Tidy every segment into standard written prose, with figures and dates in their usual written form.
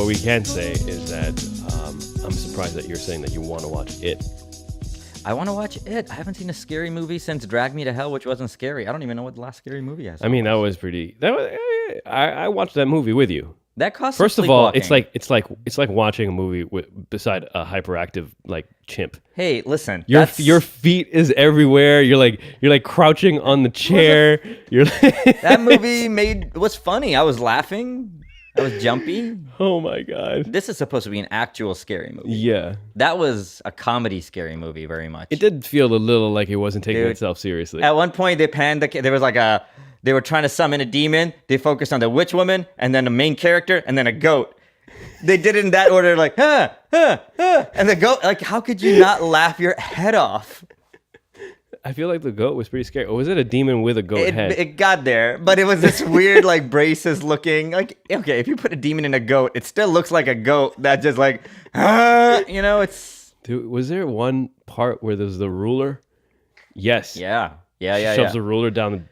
what we can say is that I'm surprised that you're saying that you want to watch it. I want to watch it. I haven't seen a scary movie since Drag Me to Hell, which wasn't scary. I don't even know what the last scary movie I saw. I mean, that was pretty. I watched that movie with you. That cost. First of all, it's like watching a movie beside a hyperactive like chimp. Hey, listen. Your feet is everywhere. You're like crouching on the chair. You're like that movie was funny. I was laughing. I was jumpy. Oh my god. This is supposed to be an actual scary movie. Yeah. That was a comedy scary movie very much. It did feel a little like it wasn't taking itself seriously. At one point they panned there was like they were trying to summon a demon. They focused on the witch woman and then the main character and then a goat. They did it in that order, like, and the goat, like, how could you not laugh your head off? I feel like the goat was pretty scary. Or was it a demon with a goat head? It got there, but it was this weird, like, braces looking. Like, okay, if you put a demon in a goat, it still looks like a goat that just like, it's... Dude, was there one part where there's the ruler? Yes. Yeah. Shoves a ruler down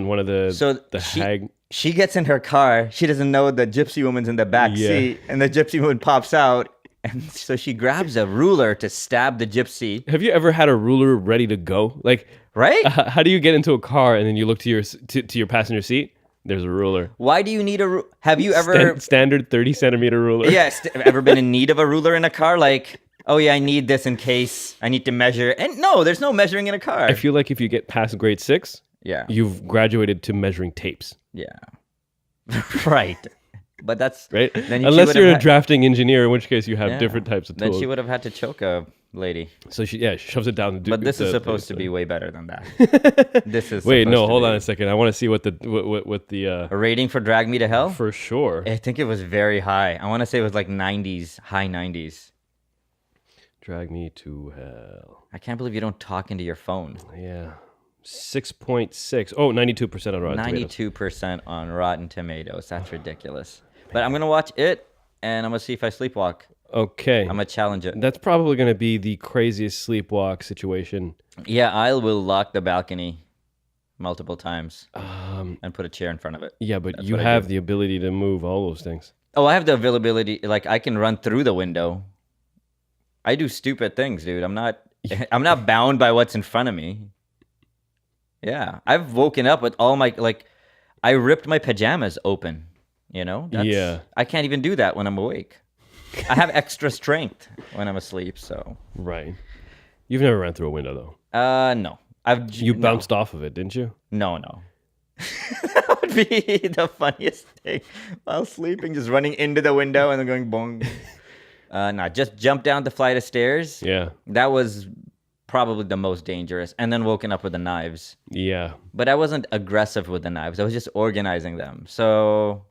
one of the hag. She gets in her car. She doesn't know the gypsy woman's in the back seat, and the gypsy woman pops out. And so she grabs a ruler to stab the gypsy. Have you ever had a ruler ready to go? Like, right? How do you get into a car and then you look to your passenger seat? There's a ruler. Why do you need a ruler? Have you ever... Standard 30-centimeter ruler. Yes. Ever been in need of a ruler in a car? Like, oh yeah, I need this in case I need to measure. And no, there's no measuring in a car. I feel like if you get past grade 6, you've graduated to measuring tapes. Yeah. Right. But that's right. Unless you're a drafting engineer, in which case you have different types of tools. Then she would have had to choke a lady. So she shoves it down. But this is supposed to be way better than that. This is. Wait, no, hold on a second. I want to see what the a rating for Drag Me to Hell. For sure. I think it was very high. I want to say it was like 90s, high 90s. Drag Me to Hell. I can't believe you don't talk into your phone. Yeah. 6.6. Oh, 92% on Rotten Tomatoes. 92% on Rotten Tomatoes. That's ridiculous. But I'm going to watch it, and I'm going to see if I sleepwalk. Okay. I'm going to challenge it. That's probably going to be the craziest sleepwalk situation. Yeah, I will lock the balcony multiple times and put a chair in front of it. Yeah, but that's you have the ability to move all those things. Oh, I have the availability. Like, I can run through the window. I do stupid things, dude. I'm not bound by what's in front of me. Yeah, I've woken up with all my, like, I ripped my pajamas open, Yeah. I can't even do that when I'm awake. I have extra strength when I'm asleep, so. Right. You've never ran through a window, though. No. You bounced off of it, didn't you? No. That would be the funniest thing. While sleeping, just running into the window and then going bong. No, just jump down the flight of stairs. Yeah. That was probably the most dangerous, and then woken up with the knives. Yeah. But I wasn't aggressive with the knives. I was just organizing them. So,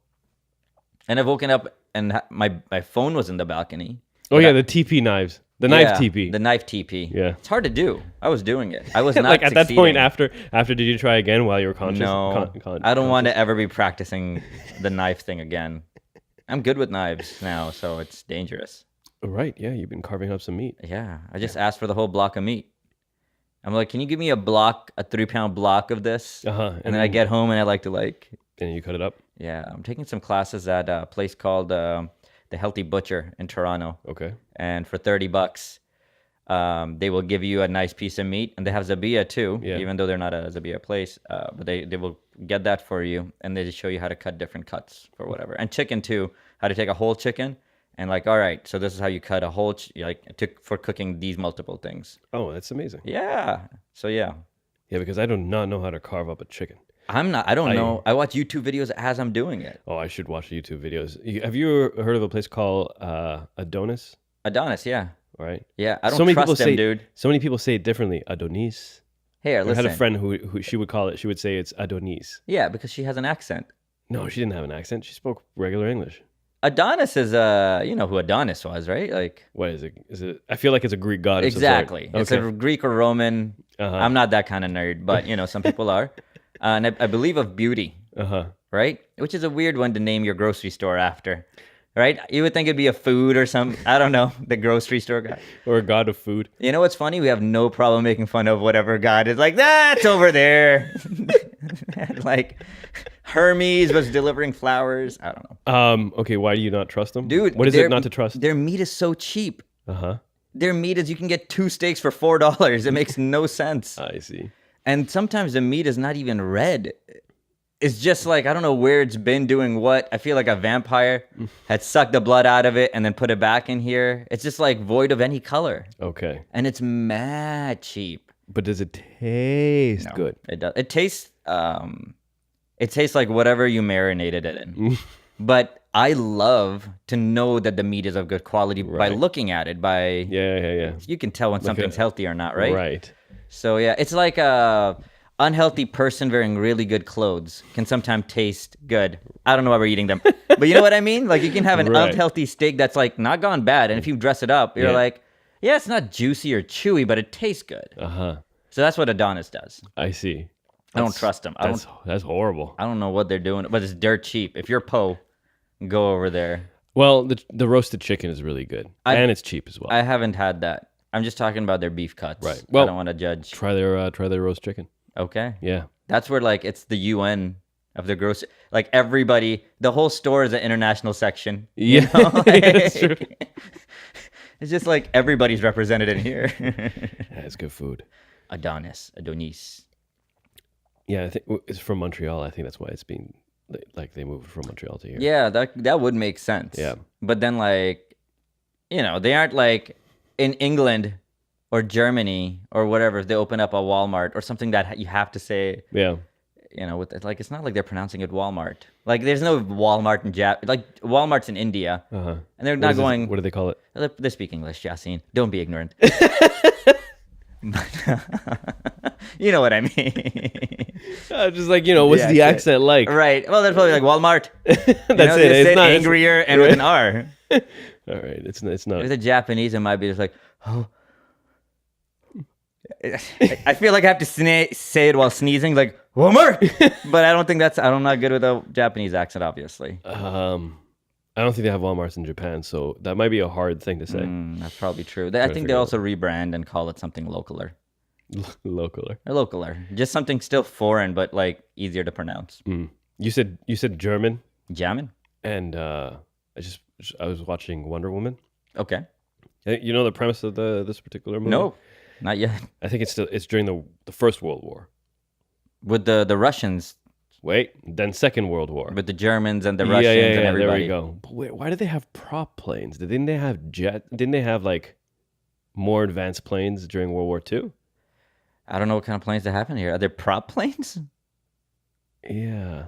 and I've woken up and my phone was in the balcony. Oh yeah, the TP knives. The knife TP. The knife TP. Yeah. It's hard to do. I was doing it. I was not like at that point after did you try again while you were conscious? No. I don't want to ever be practicing the knife thing again. I'm good with knives now, so it's dangerous. Right, yeah, you've been carving up some meat. Yeah, I just asked for the whole block of meat. I'm like, can you give me a 3-pound block of this? And then I get home and I like to and you cut it up? Yeah, I'm taking some classes at a place called The Healthy Butcher in Toronto. Okay. And for $30, they will give you a nice piece of meat, and they have Zabia too, even though they're not a Zabia place. But they will get that for you, and they just show you how to cut different cuts for whatever. And chicken too, how to take a whole chicken. And like, all right, so this is how you cut a whole, for cooking these multiple things. Oh, that's amazing. Yeah. So, yeah. Yeah, because I do not know how to carve up a chicken. I don't know. I watch YouTube videos as I'm doing it. Oh, I should watch YouTube videos. Have you heard of a place called Adonis? Adonis, yeah. Right? Yeah, I don't trust them, dude. So many people say it differently. Adonis. Hey, listen. I had a friend who she would call it, she would say it's Adonis. Yeah, because she has an accent. No, she didn't have an accent. She spoke regular English. Adonis is you know who Adonis was, right? Like, what is it? Is it? I feel like it's a Greek god. Exactly. Okay. It's a Greek or Roman. I'm not that kind of nerd, but some people are. And I believe of beauty, right? Which is a weird one to name your grocery store after, right? You would think it'd be a food or some, I don't know, the grocery store guy. Or a god of food. You know what's funny? We have no problem making fun of whatever god is like, that's over there. Like, Hermes was delivering flowers. I don't know. Okay, why do you not trust them? Dude, What is it not to trust? Their meat is so cheap. Uh-huh. Their meat is you can get 2 steaks for $4. It makes no sense. I see. And sometimes the meat is not even red. It's just like, I don't know where it's been doing what. I feel like a vampire had sucked the blood out of it and then put it back in here. It's just like void of any color. Okay. And it's mad cheap. But does it taste No, good? It does. It tastes like whatever you marinated it in. But I love to know that the meat is of good quality by Right. looking at it. Yeah. You can tell when something's healthy or not, right? Right. So yeah, it's like a unhealthy person wearing really good clothes can sometimes taste good. I don't know why we're eating them, but you know what I mean? Like you can have an Right. unhealthy steak that's like not gone bad, and if you dress it up, you're Yeah. like, yeah, it's not juicy or chewy, but it tastes good. Uh-huh. So that's what Adonis does. I see. I don't trust them. That's horrible. I don't know what they're doing, but it's dirt cheap. If you're Poe, go over there. Well, the roasted chicken is really good, and it's cheap as well. I haven't had that. I'm just talking about their beef cuts. Right. I Well, don't want to judge. try their roast chicken. Okay. Yeah. That's where like it's the UN of the grocery. Like everybody, the whole store is an international section. You Yeah. know? Yeah, that's true. It's just like everybody's represented in here. Yeah, it's good food. Adonis. Yeah, I think it's from Montreal. I think that's why it's being like they moved from Montreal to here. Yeah, that would make sense. Yeah. But then like, they aren't like in England or Germany or whatever. If they open up a Walmart or something that you have to say, Yeah. with like it's not like they're pronouncing it Walmart. Like there's no Walmart in like Walmart's in India, Uh-huh. and they're not going. What do they call it? They speak English, Yasin. Don't be ignorant. You know what I mean, Just like what's Yeah, the shit. accent like? right? Well, they're probably like Walmart. That's Just it. say It's not angrier and with an R. All right. It's not. If the Japanese, it might be just like, oh. I feel like I have to say it while sneezing, like Walmart. But I don't think I'm not good with a Japanese accent, obviously. I don't think they have Walmarts in Japan, so that might be a hard thing to say. That's probably true. I to think figure they it also rebrand and call it something localer. Localer. Or localer. Just something still foreign, but like easier to pronounce. You said German, Jamin? and I was watching Wonder Woman. Okay. You know the premise of this particular movie? No, not yet. I think it's during the First World War. With the Russians, Wait, then Second World War. with the Germans and the Russians and everybody. There we go. But why did they have prop planes? Didn't they have Didn't they have like more advanced planes during World War II? I don't know what kind of planes that happen here. Are there prop planes? Yeah.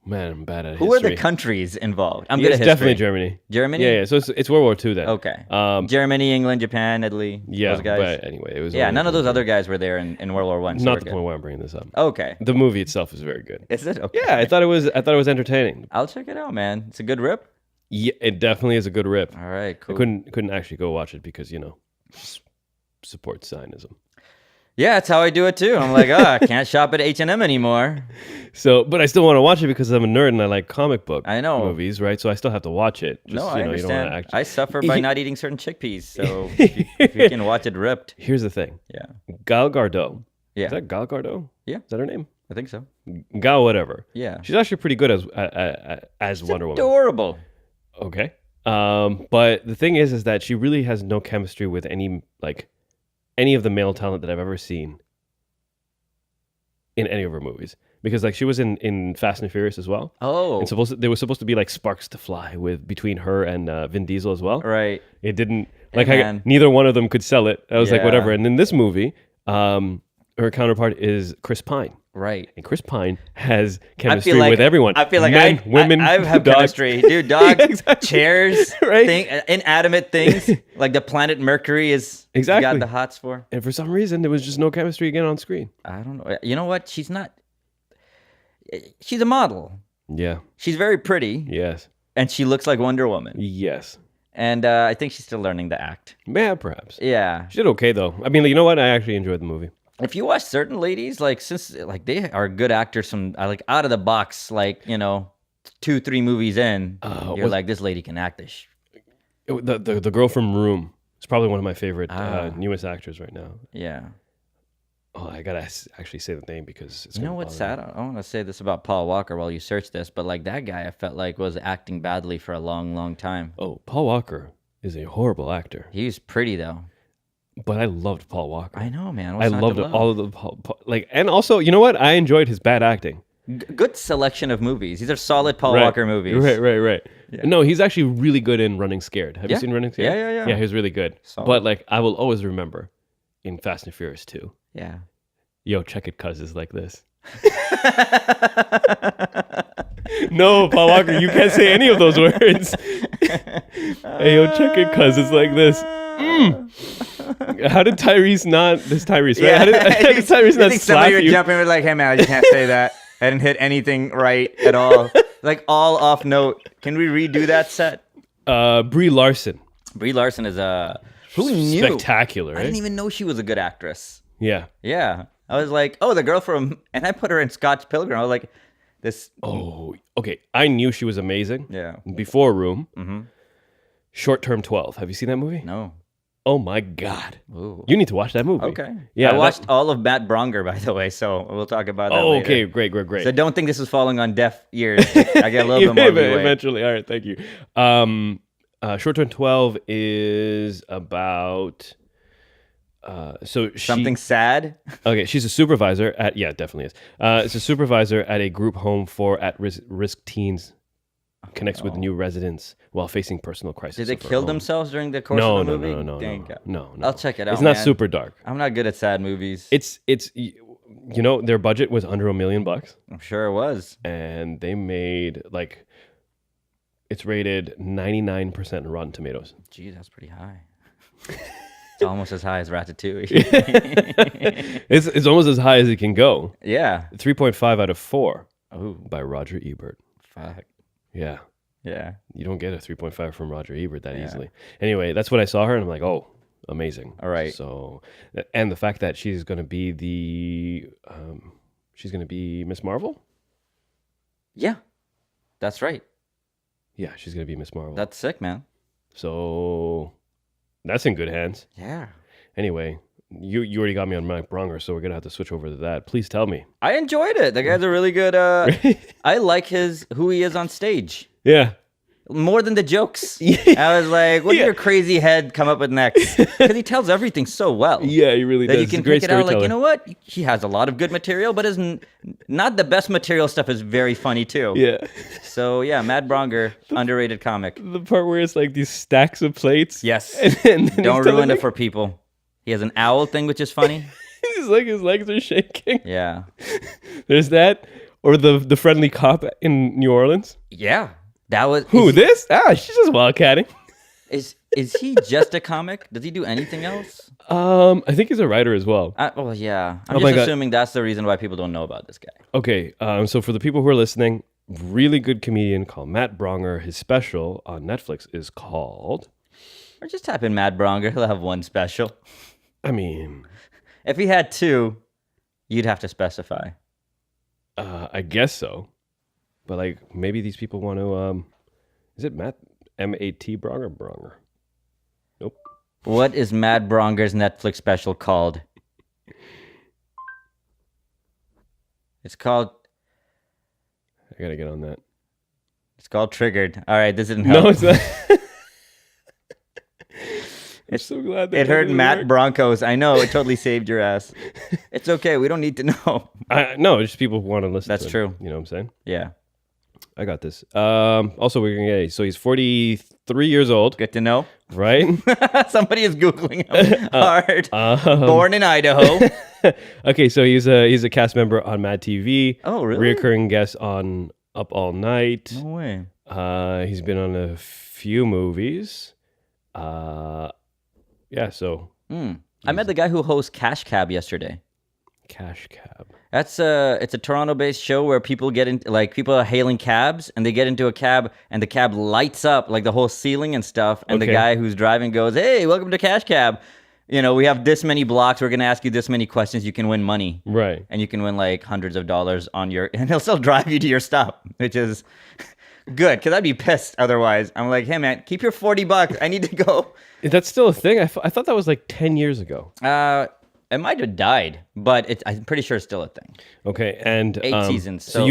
Man, I'm bad at Who history. are the countries involved? I'm Yeah, good it's at history. definitely Germany. Germany? Yeah. So it's World War II then. Okay. Germany, England, Japan, Italy. Yeah, Those guys. but anyway, it was. Yeah, only none of those for- other guys were there in World War One. So Not we're the good. point why I'm bringing this up. Okay. The movie itself is very good. Is it? Okay. Yeah, I thought it was entertaining. I'll check it out, man. It's a good rip. Yeah, it definitely is a good rip. All right, cool. I couldn't actually go watch it because support Zionism. Yeah, that's how I do it too. I'm like, I can't shop at H&M anymore. So, but I still want to watch it because I'm a nerd and I like comic book I know. movies, right? So I still have to watch it. No, You I don't understand. want to actually. I suffer by not eating certain chickpeas, so if you can watch it ripped. Here's the thing. Yeah. Gal Gadot. Yeah. Is that Gal Gadot? Yeah. Is that her name? I think so. Gal whatever. Yeah. She's actually pretty good as Wonder Woman. Adorable. Okay. But the thing is that she really has no chemistry with any of the male talent that I've ever seen in any of her movies. Because she was in Fast and Furious as well. Oh. And there was supposed to be sparks to fly between her and Vin Diesel as well. Right. It didn't man. neither one of them could sell it. I was like, Yeah. whatever. And in this movie, her counterpart is Chris Pine. Right. And Chris Pine has I chemistry feel like with everyone. I feel like men, women, I have dogs. chemistry, dude. Dogs, Yeah, exactly. chairs, Right. inanimate things like the planet Mercury is Exactly. got the hots for. And for some reason, there was just no chemistry again on screen. I don't know. You know what? She's not. She's a model. Yeah. She's very pretty, Yes. and she looks like Wonder Woman. Yes. And I think she's still learning the act. Yeah, perhaps. Yeah. She did okay though. I mean, you know what? I actually enjoyed the movie. If you watch certain ladies, since they are good actors from out of the box, 2-3 movies in, you're like, this lady can act this. The girl from Room is probably one of my favorite newest actors right now. Yeah. Oh, I gotta actually say the name because it's You know gonna what's bother sad? I want to say this about Paul Walker while you search this, but like that guy, I felt like was acting badly for a long, long time. me. Oh, Paul Walker is a horrible actor, He was pretty though. but I loved Paul Walker. I know, man. I What's not to loved all love? of like, and also, you know what? I enjoyed his bad acting. Good selection of movies. These are solid Paul Right. Walker movies. Right. No, he's actually really good in Running Scared. Have you Yeah. seen Running Scared? Yeah. Yeah, he was really good. Solid. But like, I will always remember in Fast and Furious 2. Yeah. Yo, check it, cuz is like this. No, Paul Walker, you can't say any of those words. Hey, yo, check it, cuz it's like this. How did Tyrese not? This Tyrese, right? How did Tyrese not slap somebody would you? jump in and be like, hey man, you can't say that. I didn't hit anything right at all. Like all off note. Can we redo that set? Brie Larson. Brie Larson is who knew? Spectacular, I right? didn't even know she was a good actress. Yeah. Yeah. I was like, oh, the girl from, and I put her in Scotch Pilgrim. I was like, this. Oh, okay. I knew she was amazing. Yeah. Before Room. Mm-hmm. Short Term 12. Have you seen that movie? No. Oh my God. Ooh. You need to watch that movie. Okay. Yeah. I watched all of Matt Bronger, by the way, so we'll talk about that Oh, later. okay. Great. So don't think this is falling on deaf ears. I get a little bit more leeway. Eventually. All right. Thank you. Short Term 12 is about. Something sad? Okay, she's a supervisor at definitely is. It's a supervisor at a group home for at-risk teens. Connects with new residents while facing personal crisis. Did they of her kill own. themselves during the course of the movie? No. I'll check it out. It's not man. super dark. I'm not good at sad movies. It's their budget was under $1 million, I'm sure it was. and they made like it's rated 99% Rotten Tomatoes. Gee, that's pretty high. It's almost as high as Ratatouille. It's almost as high as it can go. Yeah. 3.5 out of 4 Oh, by Roger Ebert. fuck. Yeah. Yeah. You don't get a 3.5 from Roger Ebert that Yeah. easily. Anyway, that's when I saw her, and I'm like, oh, amazing. All right. So, and the fact that she's going to be she's going to be Miss Marvel. Yeah. That's right. Yeah, she's going to be Miss Marvel. That's sick, man. So, that's in good hands. Yeah. Anyway, you already got me on Matt Bronger, so we're gonna have to switch over to that. Please tell me. I enjoyed it. The guy's a really good I like who he is on stage. Yeah. More than the jokes. Yeah. I was like, what did your crazy head come up with next? Because he tells everything so well. Yeah, he really That does. you He's a can great pick it out like, storyteller. you know what? He has a lot of good material, but not the best material stuff is very funny too. Yeah. So yeah, Matt Bronger, underrated comic. The part where it's like these stacks of plates. Yes. And then Don't he's ruin telling it for people. He has an owl thing, which is funny. He's like his legs are shaking. Yeah. There's that, or the friendly cop in New Orleans. Yeah. That was Who this? She's just wildcatting. Is he just a comic? Does he do anything else? I think he's a writer as well. Well, yeah. I'm Oh my just God. assuming that's the reason why people don't know about this guy. Okay, so for the people who are listening, really good comedian called Matt Bronger. His special on Netflix is called. Or just type in Matt Bronger. He'll have one special. I mean, If he had two, you'd have to specify. I guess so, but like maybe these people want to. Is it Matt M-A-T Bronger? Nope. What is Matt Bronger's Netflix special called? It's called I gotta get on that. Triggered. All right, this didn't help. No, it's not. I'm so glad that It hurt didn't Matt work. Broncos. I know, it totally saved your ass. It's okay. We don't need to know. No, it's just people who want to listen. That's to true. him, you know what I'm saying? Yeah. I got this. Also, we're gonna get. So he's 43 years old, Good to know. right? Somebody is Googling him hard. Um, Born in Idaho. Okay, so he's a cast member on Mad TV. Oh, really? Reoccurring guest on Up All Night. No way. He's been on a few movies. Yeah. So I met the guy who hosts Cash Cab yesterday. Cash Cab. It's a Toronto-based show where people get in, like people are hailing cabs and they get into a cab and the cab lights up like the whole ceiling and stuff. And the Okay. guy who's driving goes, "Hey, welcome to Cash Cab. You know, we have this many blocks. We're gonna ask you this many questions. You can win money, Right. and you can win like hundreds of dollars on your, and he'll still drive you to your stop, which is good because I'd be pissed otherwise. I'm like, hey man, keep your $40. I need to go. That's still a thing. I thought that was like 10 years ago. It might have died, but I'm pretty sure it's still a thing. Okay, and 8 seasons. So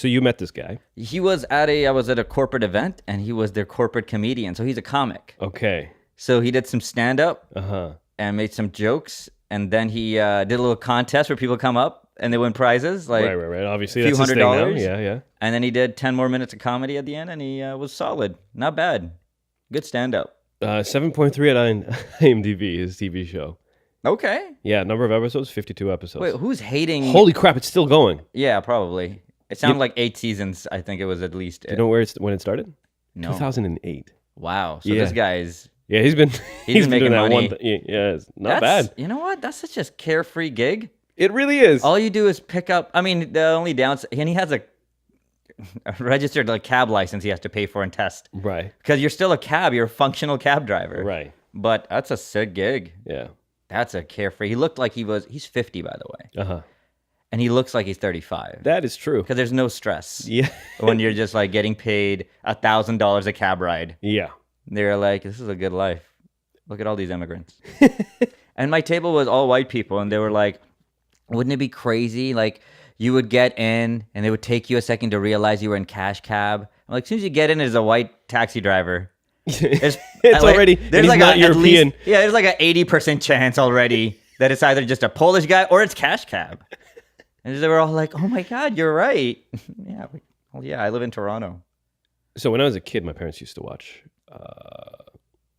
you met this guy. I was at a corporate event, and he was their corporate comedian. So he's a comic. Okay. So he did some stand up Uh-huh. and made some jokes, and then he did a little contest where people come up and they win prizes, like Right. Obviously, a few that's his thing now. $100. Yeah. And then he did 10 more minutes of comedy at the end, and he was solid. Not bad. Good stand up. 7.3 at IMDb, his TV show. Okay. Yeah, number of episodes, 52 episodes. Wait, who's hating? Holy crap, it's still going. Yeah, probably. It sounded like 8 seasons. I think it was at least. Do you know when it started? No. 2008. Wow. So Yeah. this guy's. Yeah, he's been He's been making doing that money. Yeah, it's not bad. You know what? That's such a carefree gig. It really is. All you do is pick up. I mean, the only downside, and he has a registered cab license he has to pay for and test. Right. Because you're still a cab. You're a functional cab driver. Right. But that's a sick gig. Yeah. That's a carefree. He looked like he's 50, by the way. Uh-huh. And he looks like he's 35. That is true. Because there's no stress. Yeah. When you're just like getting paid $1,000 a cab ride. Yeah. They're like, this is a good life. Look at all these immigrants. And my table was all white people, and they were like, wouldn't it be crazy? Like, you would get in, and it would take you a second to realize you were in cash cab. I'm like, as soon as you get in as a white taxi driver, It's like, already, there's he's like not European. There's like an 80% chance already that it's either just a Polish guy or it's cash cab. And they were all like, oh my God, you're right. Yeah. Well, yeah, I live in Toronto. So when I was a kid, my parents used to watch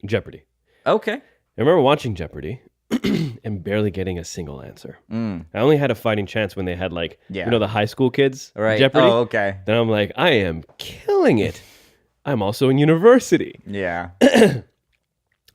Jeopardy. Okay. I remember watching Jeopardy and barely getting a single answer. I only had a fighting chance when they had the high school kids Right. Jeopardy. Oh, okay. Then I'm like, I am killing it. I'm also in university. Yeah.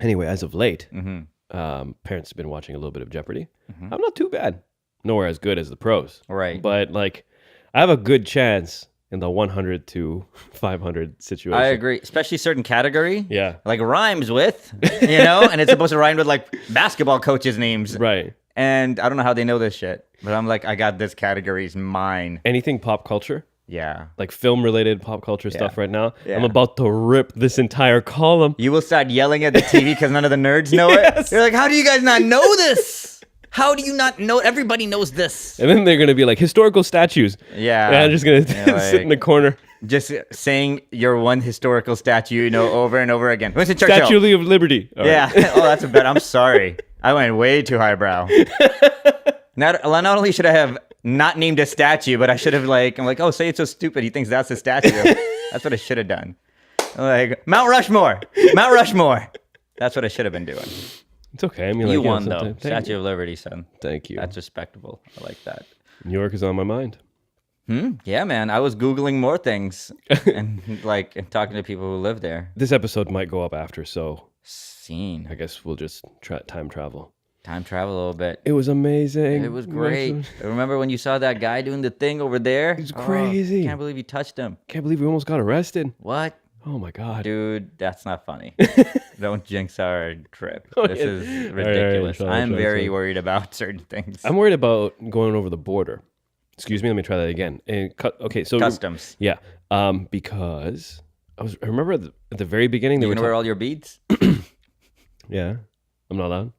Anyway, as of late, Mm-hmm. parents have been watching a little bit of Jeopardy. I'm not too bad. Nowhere as good as the pros. Right. But I have a good chance in the 100 to 500 situation. I agree. Especially certain category. Yeah. Like rhymes with, and it's supposed to rhyme with like basketball coaches' names. Right. And I don't know how they know this shit. But I'm like, I got this category's mine. Anything pop culture, Yeah. like film related pop culture stuff right now. Yeah. I'm about to rip this entire column. You will start yelling at the TV because none of the nerds know Yes. it. You're like, how do you guys not know this? How do you not know? Everybody knows this. And then they're going to be like historical statues. Yeah. And I'm just going to Yeah, sit in the corner. Just saying your one historical statue, over and over again. Winston Churchill. Statue of Liberty. All Yeah. right. Oh, that's a bet. I'm sorry. I went way too highbrow. Not only should I have not named a statue, but I should have I'm like, oh, say it's so stupid. He thinks that's a statue. That's what I should have done. Like Mount Rushmore. Mount Rushmore. That's what I should have been doing. It's okay. I mean, You like, won though. sometimes- Statue of Liberty, son. Thank you. That's respectable. I like that. New York is on my mind. Yeah, man. I was Googling more things and and talking to people who live there. This episode might go up after, so Scene. I guess we'll just time travel. Time travel a little bit. It was amazing. It was great. Remember when you saw that guy doing the thing over there? It's crazy. Can't believe you touched him. Can't believe we almost got arrested. What? Oh my God. Dude, that's not funny. Don't jinx our trip. Oh, This yeah. is All right, ridiculous. sorry, I'm sorry, very sorry. worried about certain things. I'm worried about going over the border. Excuse me, let me try that again. Okay, so Customs. yeah, because I remember at the very beginning they You were gonna wear all your beads? yeah, I'm not allowed.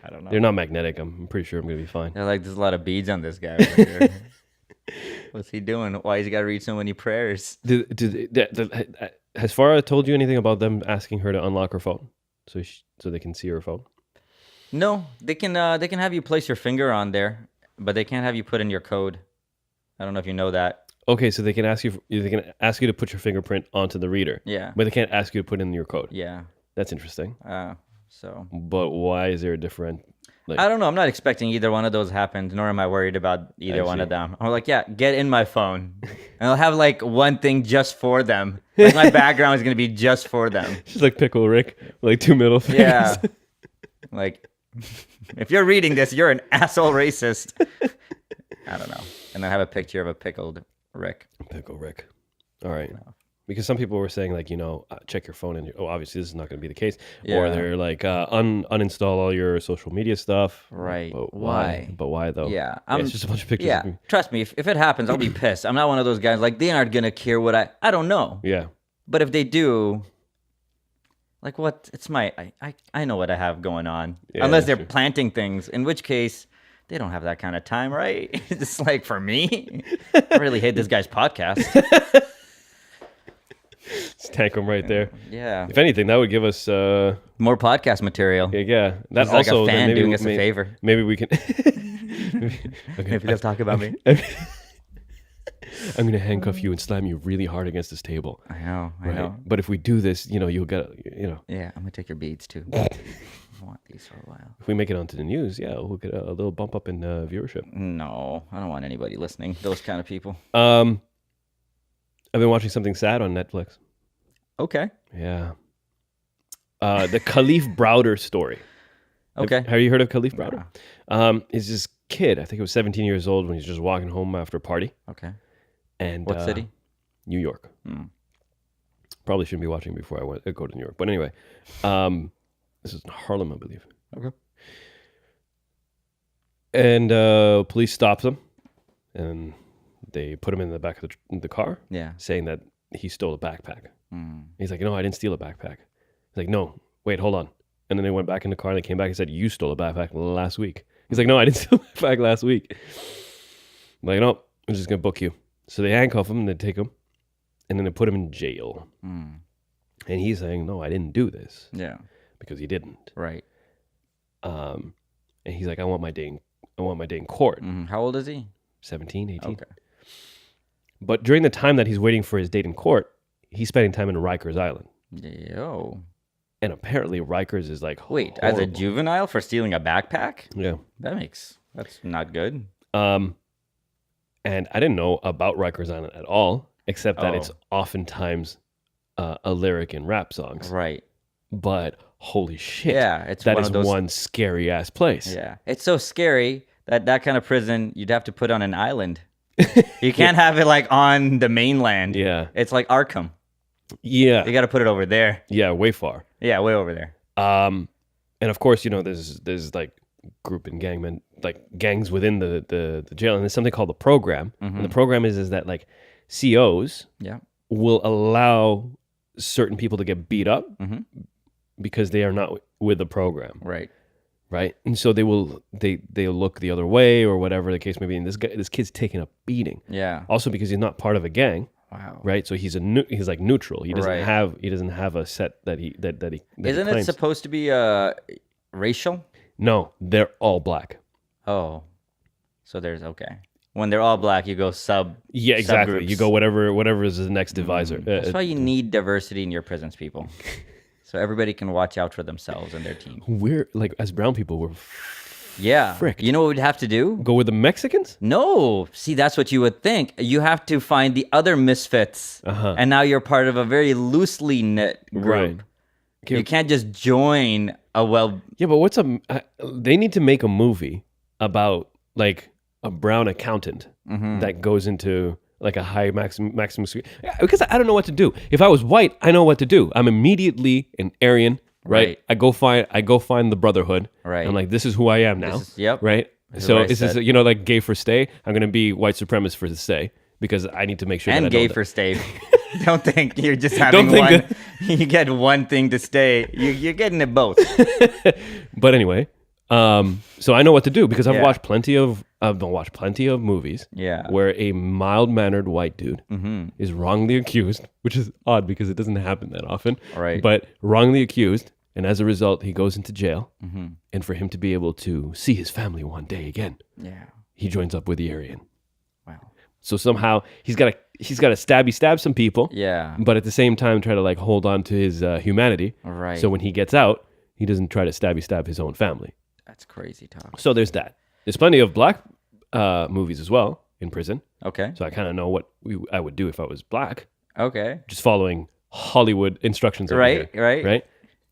I don't know. They're not magnetic. I'm pretty sure I'm gonna be fine. They're like, there's a lot of beads on this guy over here. What's he doing? Why he's got to read so many prayers? Has Farah told you anything about them asking her to unlock her phone so they can see her phone? No, they can have you place your finger on there, but they can't have you put in your code. I don't know if you know that. Okay, so they can ask you to put your fingerprint onto the reader. Yeah. But they can't ask you to put in your code. Yeah. That's interesting. So But why is there a different? I don't know. I'm not expecting either one of those happens, nor am I worried about either one of them. I'm like, yeah, get in my phone, and I'll have one thing just for them. My background is gonna be just for them. She's like Pickle Rick, with, 2 middle fingers. Yeah. If you're reading this, you're an asshole racist. I don't know. And then have a picture of a pickled Rick. Pickle Rick. All right. Because some people were saying check your phone and obviously this is not going to be the case. Yeah. Or they're uninstall all your social media stuff. Right. But Why? But why though? Yeah. It's just a bunch of pictures. Yeah. Of me. Trust me, if it happens, I'll be pissed. I'm not one of those guys they aren't gonna care what I don't know. Yeah. But if they do, what? It's I know what I have going on. Yeah, Unless they're sure. planting things, in which case they don't have that kind of time, right? It's like, for me, I really hate this guy's podcast. Just tank him right there. Yeah. If anything, that would give us More podcast material. yeah. That He's like also a then fan maybe doing us a favor. Maybe we can. Maybe they'll talk about me. I'm gonna handcuff you and slam you really hard against this table. I know. Right? But if we do this, you'll get, Yeah, I'm gonna take your beads too. I want these for a while. if we make it onto the news, yeah, we'll get a little bump up in viewership. No, I don't want anybody listening. Those kind of people. I've been watching something sad on Netflix. Okay. Yeah. The Khalif Browder story. Okay. Have you heard of Khalif Browder? Is this kid, I think he was 17 years old when he's just walking home after a party. Okay. And What city? New York. Hmm. Probably shouldn't be watching before I go to New York. But anyway, this is in Harlem, I believe. Okay. And police stops him, and they put him in the back of the car, Yeah. saying that he stole a backpack. Mm. He's like, no, I didn't steal a backpack. He's like, no, wait, hold on. And then they went back in the car, and they came back and said, you stole a backpack last week. He's like, no, I didn't steal a backpack last week. I'm like, no, I'm just going to book you. So they handcuff him, and they take him, and then they put him in jail. Mm. And he's saying, no, I didn't do this, Yeah. because he didn't. Right. And he's like, I want my day in court. Mm. How old is he? 17, 18. Okay. But during the time that he's waiting for his date in court, he's spending time in Rikers Island. Yo. And apparently Rikers is like, Wait, as a horrible. juvenile for stealing a backpack? Yeah. That's not good. And I didn't know about Rikers Island at all, except that it's oftentimes a lyric in rap songs. Right. But holy shit. Yeah, it's that one is of those. one scary ass place. Yeah, it's so scary that kind of prison you'd have to put on an island. You can't have it like on the mainland. Yeah. It's like Arkham. Yeah. You got to put it over there. Yeah, way far. Yeah, way over there. And of course, there's like group and gangs within the jail, and there's something called the program. And the program is that like COs Yeah. will allow certain people to get beat up because they are not with the program, Right. right? And so they'll look the other way or whatever the case may be. And this kid's taking a beating, Yeah. also because he's not part of a gang, Wow. right? So he's he's like neutral. He doesn't Right. have a set that he Isn't it claims. supposed to be racial? No, they're all black. Oh, so there's okay. When they're all black, you go sub. Yeah, exactly. subgroups. You go whatever is the next divisor. That's why you need diversity in your prisons, people. So everybody can watch out for themselves and their team. We're like, as brown people, we're Yeah. Fricked. You know what we'd have to do? go with the Mexicans. No. See, that's what you would think. You have to find the other misfits. And now you're part of a very loosely knit group. Right. You can't just join a Yeah, but they need to make a movie about like a brown accountant that goes into like a high maximum security. Because I don't know what to do. If I was white, I know what to do. I'm immediately an Aryan, right? Right. I go find the Brotherhood. Right. I'm like, this is who I am now. Yep. Right. This is So what I this is said. like gay for stay. I'm gonna be white supremacist for the stay because I need to make sure and that I gay don't for stay. Don't think you're just having think one. You get one thing to stay. You're getting it both. But anyway, so I know what to do because I've Yeah. watched plenty of movies Yeah. where a mild-mannered white dude is wrongly accused, which is odd because it doesn't happen that often. Right. But wrongly accused, and as a result, he goes into jail. And for him to be able to see his family one day again, Yeah. he joins up with the Aryan. Wow. So somehow he's got to stab some people, Yeah. but at the same time try to like hold on to his humanity. Right. So when he gets out, he doesn't try to stab his own family. That's crazy talk. So there's that. There's plenty of black movies as well in prison. Okay. So I kind of know what I would do if I was black, Okay. just following Hollywood instructions. over Right, here, right. right.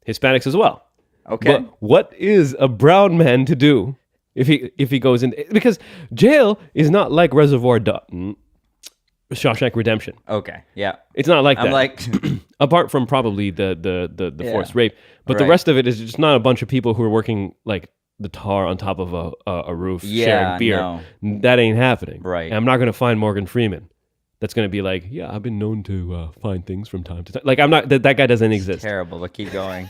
Hispanics as well. Okay. But what is a brown man to do if he goes in? Because jail is not like Shawshank Redemption. Okay. Yeah. It's not like I'm that. like, Apart from probably the Yeah. forced rape, but the Right. rest of it is just not a bunch of people who are working like the tar on top of a roof Yeah, sharing beer. no. That ain't happening. Right. And I'm not going to find Morgan Freeman. That's going to be like, yeah, I've been known to find things from time to time. Like I'm not that guy doesn't exist. terrible, but keep going.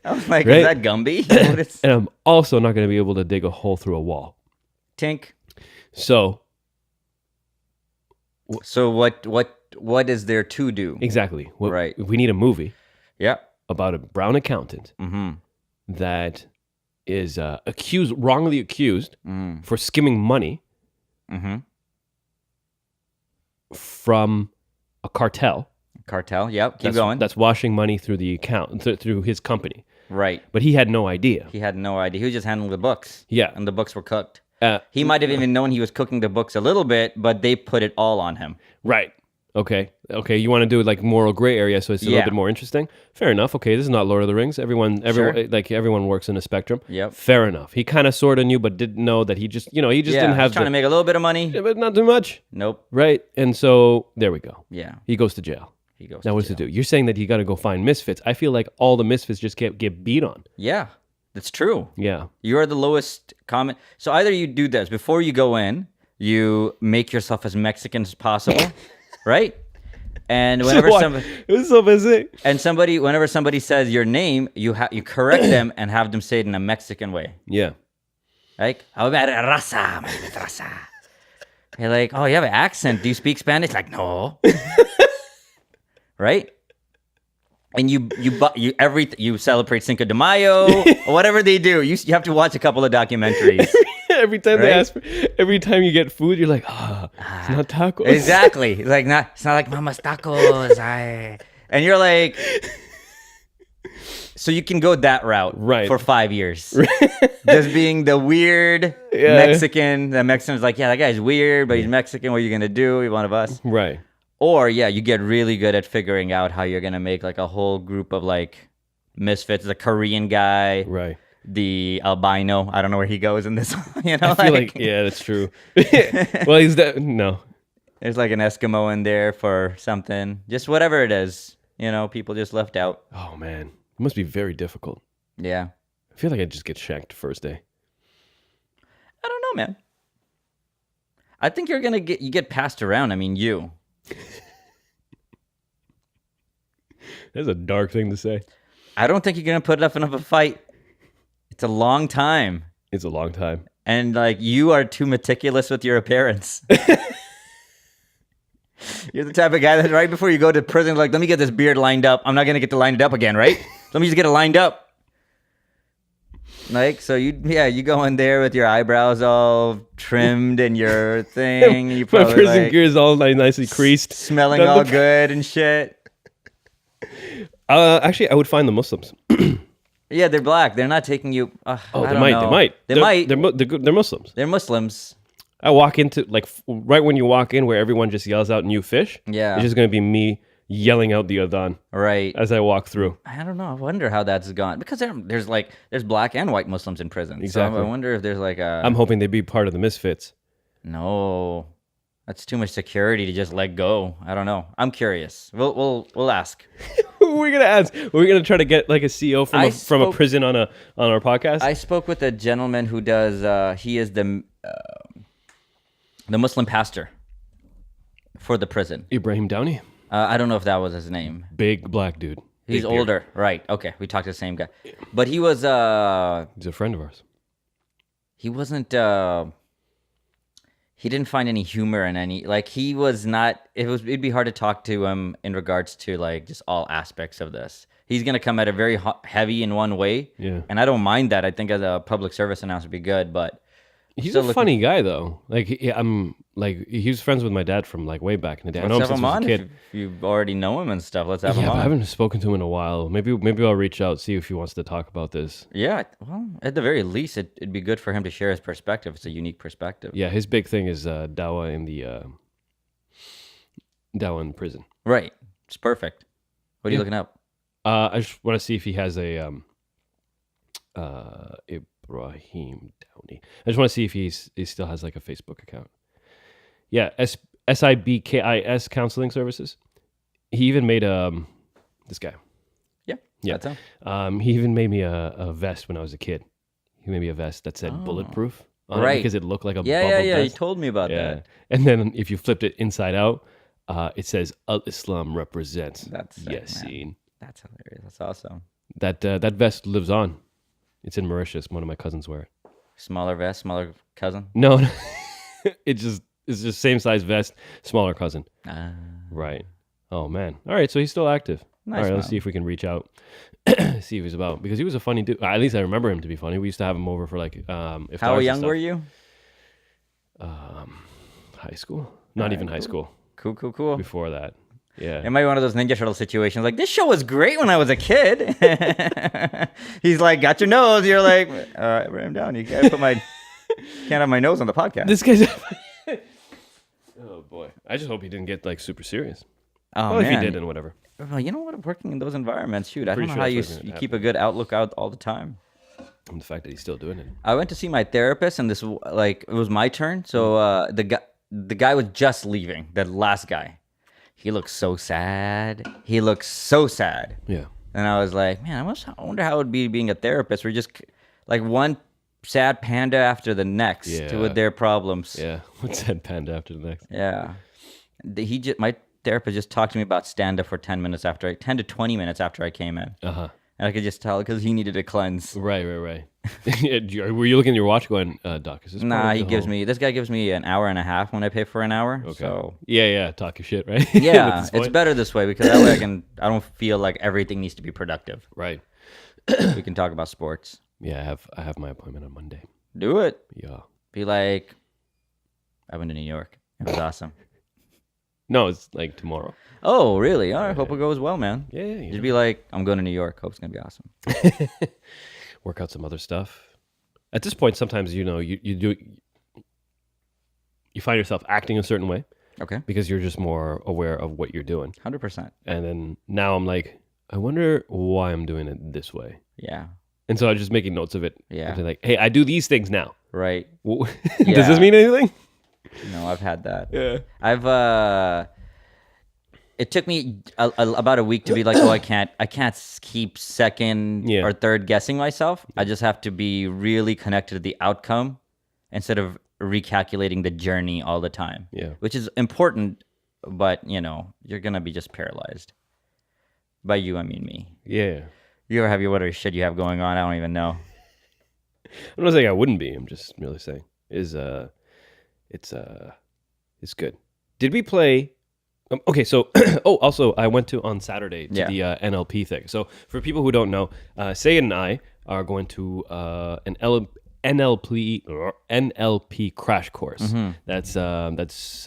I was like, Right? is that Gumby? What is- And I'm also not going to be able to dig a hole through a wall. Tink. So So what is there to do? exactly, Right. we need a movie Yeah. about a brown accountant that is wrongly accused for skimming money from a cartel. Cartel. Yep. Keep going. That's washing money through the account through his company. Right. But he had no idea. He had no idea. He was just handling the books. Yeah. And the books were cooked. Uh, He might have even known he was cooking the books a little bit, but they put it all on him. Right. Okay. You want to do like moral gray area, so it's a little Yeah. bit more interesting. Fair enough. Okay, this is not Lord of the Rings. Everyone, Sure. like everyone works in a spectrum. Yep. Fair enough. He kind of sort of knew, but didn't know that he just Yeah. didn't have He's trying to make a little bit of money. but not too much. Nope. Right. And so there we go. Yeah. He goes to jail. He goes. Now what's to do? You're saying that you got to go find misfits. I feel like all the misfits just get beat on. Yeah. That's true. Yeah. You're the lowest common. So either you do this before you go in, you make yourself as Mexican as possible, right? And whenever whenever somebody says your name, you correct them and have them say it in a Mexican way. Yeah. Like, "Oh, raza, my name is raza." You're like, "Oh, you have an accent. Do you speak Spanish?" Like, "No." Right? And you celebrate Cinco de Mayo or whatever they do. You have to watch a couple of documentaries. Every time they Right? ask, every time you get food, you're like, it's not tacos. Exactly. It's not like Mama's tacos. And you're like, so you can go that route Right. for 5 years. Just being the weird Mexican. The Mexican's like, yeah, that guy's weird, but he's Mexican. What are you gonna do? He's one of us. Right. Or yeah, you get really good at figuring out how you're gonna make like a whole group of like misfits. The Korean guy, Right. the albino. I don't know where he goes in this. You know, I feel like yeah, that's true. Well, no. there's like an Eskimo in there for something. Just whatever it is. You know, people just left out. Oh man, it must be very difficult. Yeah. I feel like I'd just get shanked the first day. I don't know, man. I think you're gonna get passed around. I mean, you. That's a dark thing to say. I don't think you're gonna put up enough of a fight. It's a long time, It's a long time. and like you are too meticulous with your appearance. You're the type of guy that right before you go to prison, like, let me get this beard lined up. I'm not gonna get to line it up again, right? Let me just get it lined up. Like, so you go in there with your eyebrows all trimmed and your thing. You My probably prison like, gear is all nicely creased. smelling That all look- good and shit. Actually, I would find the Muslims. Yeah, they're black. They're not taking you. Oh, I they don't might. know. They might. They might. They're Muslims. They're Muslims. I walk into like right when you walk in, where everyone just yells out "new fish." Yeah. It's just gonna be me yelling out the adhan Right. as I walk through. I don't know. I wonder how that's gone because there's black and white Muslims in prison. Exactly. So I wonder if there's like a I'm hoping they be part of the misfits. no. That's too much security to just let go. I don't know. I'm curious. We'll ask. We're gonna ask. We're gonna try to get like a CEO from from a spoke- prison on our podcast. I spoke with a gentleman who does. He is the Muslim pastor for the prison. Ibrahim Downey, I don't know if that was his name. big black dude. He's Big beard. older, right? Okay, we talked to the same guy, but he was. He's a friend of ours. He wasn't. He didn't find any humor in any. Like he was not. It'd be hard to talk to him in regards to like just all aspects of this. He's gonna come at a very heavy in one way. Yeah. And I don't mind that. I think as a public service announcer, would be good, but. He's Still a looking- funny guy though. Like I'm like he was friends with my dad from like way back in the day. I know him Let's have since him I was on a kid. if you already know him and stuff. Let's have him Yeah, but I on. haven't spoken to him in a while. Maybe I'll reach out, see if he wants to talk about this. Yeah, well, at the very least, it'd be good for him to share his perspective. It's a unique perspective. Yeah, his big thing is dawah in the dawah in prison. Right. It's perfect. What are you Yeah. looking up? I just want to see if he has a Ibrahim Downey. I just want to see if he still has like a Facebook account. Yeah, SIBKIS Counseling Services. He even made this guy. Yeah. Yeah. That's him. He even made me a vest when I was a kid. He made me a vest that said bulletproof on it Right. because it looked like a Yeah, bubble yeah. You vest. told me about Yeah. that. And then if you flipped it inside out, it says Al-Islam represents That's sick, man. Yasin. That's hilarious. That's awesome. That vest lives on. It's in Mauritius. One of my cousins wear it. Smaller vest, smaller cousin. No, no. it's just same size vest, smaller cousin. Ah, Right. Oh man. All right. So he's still active. Nice, All right. Let's man. see if we can reach out, see if he's about, because he was a funny dude. At least I remember him to be funny. We used to have him over for like if how young were you? High school. Not even high school. Cool. Before that. Yeah. It might be one of those Ninja Turtle situations. Like, this show was great when I was a kid. He's like, got your nose. You're like, all right, write him down. You gotta put my can't have my nose on the podcast. This guy's. Oh boy. I just hope he didn't get like super serious. Oh Well, if man. he did, then whatever. Well, you know what? Working in those environments, shoot, I don't Pretty know sure how you that's what's gonna keep a good outlook out all the time. And the fact that he's still doing it. I went to see my therapist, and it was my turn. So the guy was just leaving. The last guy, he looked so sad. He looked so sad, Yeah. and I was like, man, I wonder how it would be being a therapist. We're just like one sad panda after the next Yeah. with their problems. Yeah. What's that panda after the next? Yeah. My therapist just talked to me about stand up for 10 to 20 minutes after I came in. Uh-huh. And I could just tell because he needed a cleanse. Right. Yeah, were you looking at your watch going, Doc, is this part Nah, of the whole-" this guy gives me an hour and a half when I pay for an hour. Okay. So Yeah, talk your shit, right? yeah, With this it's point. better this way because that way I don't feel like everything needs to be productive. Right. We can talk about sports. Yeah, I have my appointment on Monday. Do it. Yeah. Be like, I went to New York. It was awesome. No, it's like tomorrow. Oh, really? All right. Hope it goes well, man. Yeah, you Just be like, I'm going to New York. Hope it's gonna be awesome. work out some other stuff. At this point, sometimes you find yourself acting a certain way Okay. because you're just more aware of what you're doing. 100%. And then now I'm like, I wonder why I'm doing it this way. Yeah. And so I'm just making notes of it. Yeah. I'll be like, hey, I do these things now. Right. Does Yeah. this mean anything? No, I've had that. Yeah. It took me about a week to be like, oh, I can't keep second Yeah. or third guessing myself. I just have to be really connected to the outcome instead of recalculating the journey all the time. Yeah. Which is important, but you're gonna be just paralyzed. By you, I mean me. Yeah. You ever have whatever shit you have going on? I don't even know. I'm not saying I wouldn't be. I'm just really saying it's good. Did we play? Okay, so also I went to on Saturday to the NLP thing. So for people who don't know, Syed and I are going to an NLP crash course. Mm-hmm. That's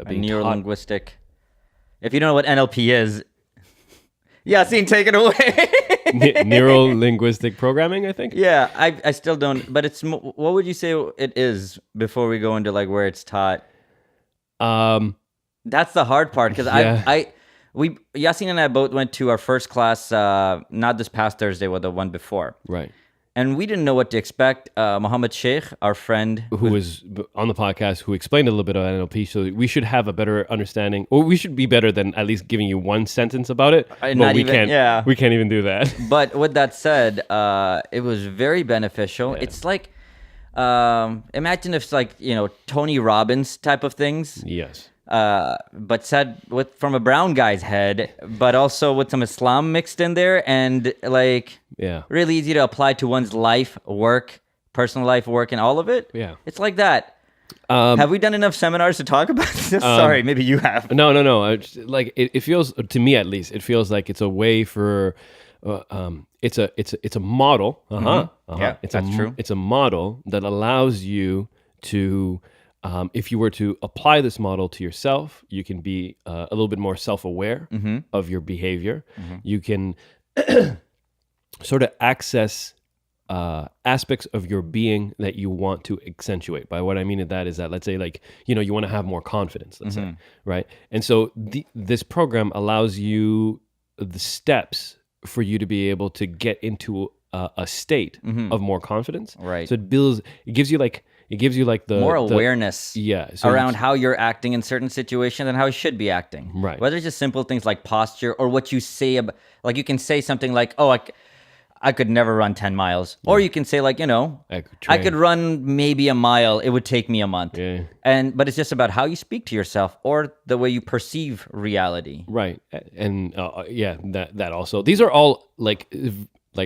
being Neuro-linguistic. If you don't know what NLP is, Yasin, take it away. neuro-linguistic programming, I think. Yeah, I still don't. But what would you say it is before we go into like where it's taught? That's the hard part because Yeah. Yasin and I both went to our first class, not this past Thursday, but the one before, Right. and we didn't know what to expect. Muhammad Sheikh, our friend, Who was on the podcast, who explained a little bit of NLP, so we should have a better understanding, or we should be better than at least giving you one sentence about it. But not we even- can't. yeah. We can't even do that. But with that said, it was very beneficial. Yeah. It's like, imagine if it's like Tony Robbins type of things. Yes. But said from a brown guy's head, but also with some Islam mixed in there, and like Yeah. really easy to apply to one's life, work, personal life, work, and all of it. Yeah. It's like that. Have we done enough seminars to talk about this? Sorry, maybe you have. No. It feels, to me at least, it feels like it's a way for, it's a model. Yeah, that's true. It's a model that allows you to, if you were to apply this model to yourself, you can be a little bit more self-aware of your behavior. You can sort of access aspects of your being that you want to accentuate. By what I mean that is that, let's say, like, you want to have more confidence, let's say, right? And so this program allows you the steps for you to be able to get into a state of more confidence. Right. So it gives you like the More awareness so around how you're acting in certain situations and how you should be acting. Right. Whether it's just simple things like posture or what you say about, like you can say something like, oh, I could never run 10 miles. Or you can say like, I could run maybe a mile. It would take me a month. Yeah. But it's just about how you speak to yourself or the way you perceive reality. Right. And that also. These are all like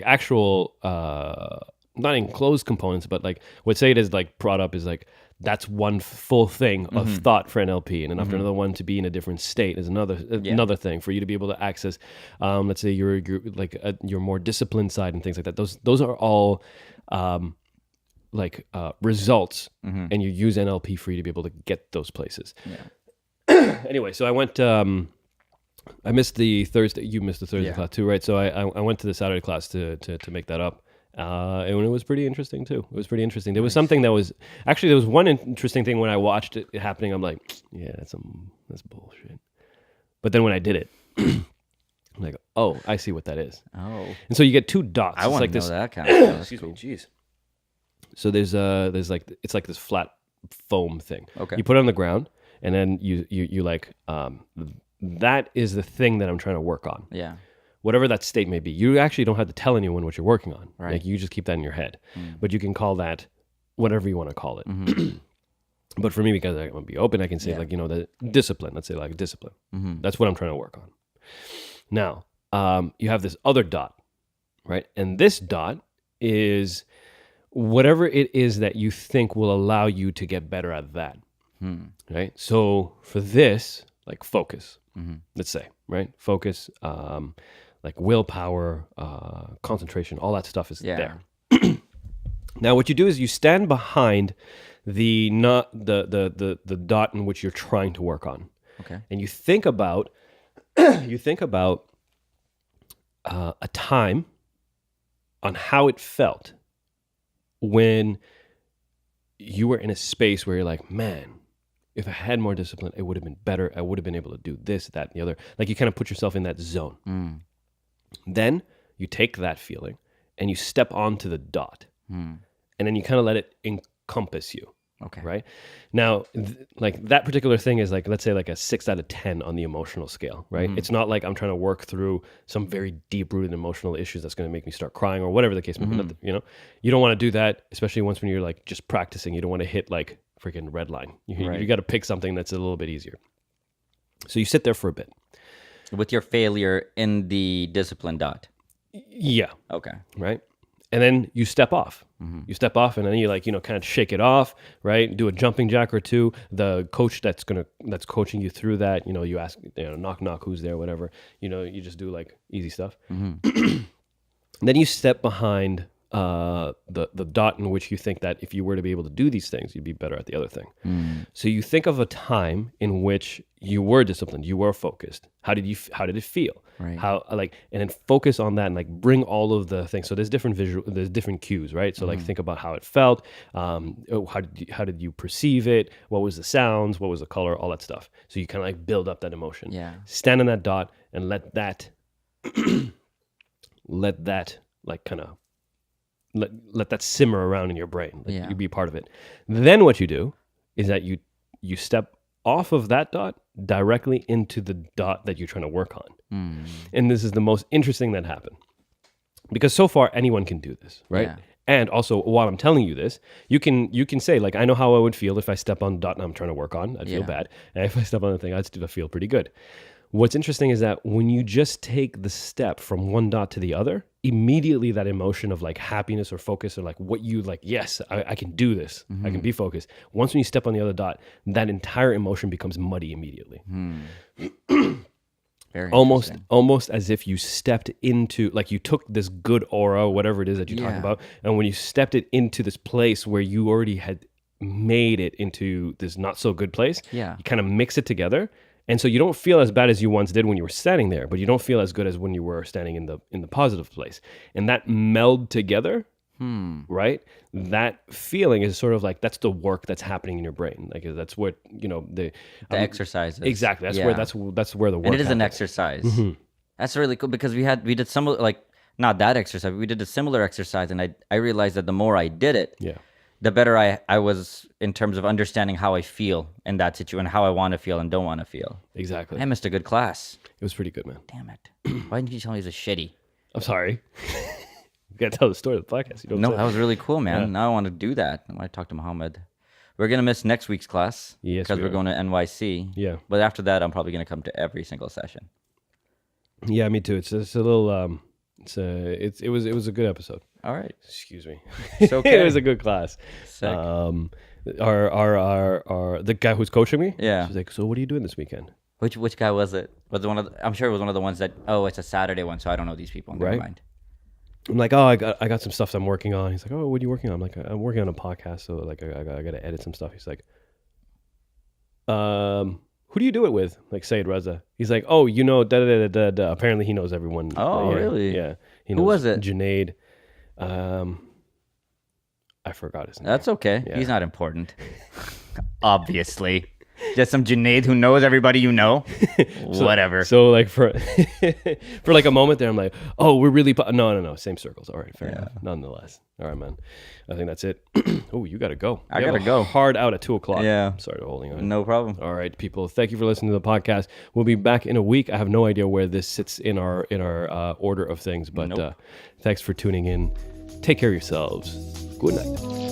actual not enclosed components, but like what say it is like brought up is like that's one full thing of thought for NLP, and then after another one to be in a different state is another thing for you to be able to access. Let's say your like your more disciplined side and things like that. Those are all results, and you use NLP for you to be able to get those places. Anyway, so I went. I missed the Thursday. You missed the Thursday class too, right? So I went to the Saturday class to make that up. And it was pretty interesting too. It was pretty interesting. There was something that was actually there was one interesting thing when I watched it happening. I'm like, yeah, that's bullshit. But then when I did it, I'm like, oh, I see what that is. Oh, and so you get two dots. I want to know that kind of stuff. Excuse me, jeez. So there's like it's like this flat foam thing. Okay. You put it on the ground, and then you like that is the thing that I'm trying to work on. Yeah. Whatever that state may be, you actually don't have to tell anyone what you're working on. Right. Like you just keep that in your head, but you can call that whatever you want to call it. But for me, because I'm gonna be open, I can say like the discipline. Let's say like discipline. That's what I'm trying to work on. Now, you have this other dot, right? And this dot is whatever it is that you think will allow you to get better at that. Right. So for this, like focus. Let's say, right? Focus, like willpower, concentration, all that stuff is there. Now, what you do is you stand behind the dot in which you're trying to work on. Okay. And you think about a time on how it felt when you were in a space where you're like, man, if I had more discipline, it would have been better. I would have been able to do this, that, and the other. Like you kind of put yourself in that zone. Then you take that feeling and you step onto the dot. And then you kind of let it encompass you. Okay. Right? Now, like that particular thing is like, let's say like a 6 out of 10 on the emotional scale, right? It's not like I'm trying to work through some very deep-rooted emotional issues that's going to make me start crying or whatever the case may be. You don't want to do that, especially when you're like just practicing. You don't want to hit like freaking red line. You got to pick something that's a little bit easier. So you sit there for a bit. With your failure in the discipline dot. Yeah. Okay. Right? And then you step off. You step off, and then you kind of shake it off, right? Do a jumping jack or two. The coach that's coaching you through that, you ask, knock knock, who's there, whatever. You just do like easy stuff. Then you step behind the dot in which you think that if you were to be able to do these things, you'd be better at the other thing. So you think of a time in which you were disciplined, you were focused. How did it feel? Right. And then focus on that and like bring all of the things. So there's different cues, right? So like think about how it felt. How did you perceive it? What was the sounds? What was the color? All that stuff. So you kind of like build up that emotion. Yeah. Stand on that dot and let that like kind of let that simmer around in your brain. Like you be part of it. Then what you do is that you step off of that dot directly into the dot that you're trying to work on. And this is the most interesting that happened. Because so far anyone can do this, right? Yeah. And also while I'm telling you this, you can say like, I know how I would feel if I step on the dot and I'm trying to work on. I'd feel bad. And if I step on the thing, I'd still feel pretty good. What's interesting is that when you just take the step from one dot to the other, immediately that emotion of like happiness or focus or like what you like, yes, I can do this. I can be focused. Once when you step on the other dot, that entire emotion becomes muddy immediately. Very almost as if you stepped into, like you took this good aura, whatever it is that you're talking about, and when you stepped it into this place where you already had made it into this not so good place, you kind of mix it together. And so you don't feel as bad as you once did when you were standing there, but you don't feel as good as when you were standing in the positive place. And that meld together, right? That feeling is sort of like that's the work that's happening in your brain. Like that's what the exercises. Exactly. That's where the work. And it is an happens. exercise. That's really cool because we did some like not that exercise. We did a similar exercise, and I realized that the more I did it, the better I was in terms of understanding how I feel in that situation, how I want to feel and don't want to feel. Exactly. I missed a good class. It was pretty good, man. Damn it. Why didn't you tell me it was a shitty? I'm sorry. You got to tell the story of the podcast. No, that was really cool, man. Yeah. Now I want to do that. I want to talk to Mohammed. We're going to miss next week's class because we're going to NYC. Yeah. But after that, I'm probably going to come to every single session. Yeah, me too. It's a little... it was a good episode. All right. Excuse me. It's okay. It was a good class. Sick. Our the guy who's coaching me. Yeah. She's like, so what are you doing this weekend? Which guy was it? Was it one of I'm sure it was one of the ones that, oh, it's a Saturday one, so I don't know these people. Never Right. mind. I'm like, oh, I got some stuff that I'm working on. He's like, oh, what are you working on? I'm like, I'm working on a podcast, so like I got to edit some stuff. He's like, who do you do it with? Like Syed Reza. He's like, oh, you know, da da da da da. Apparently he knows everyone. Oh, Yeah, really? Yeah. He Who knows was it? Junaid. I forgot his name. That's okay. Yeah. He's not important. Obviously. Just some Junaid who knows everybody you know. Whatever. So like for for like a moment there, I'm like, oh, we're really no, same circles. All right, fair enough. Nonetheless, all right, man. I think that's it. Oh, you gotta go. I You have gotta a go. hard out at 2:00. Yeah. Sorry for holding on. No problem. All right, people. Thank you for listening to the podcast. We'll be back in a week. I have no idea where this sits in our order of things, but Nope. thanks for tuning in. Take care of yourselves. Good night.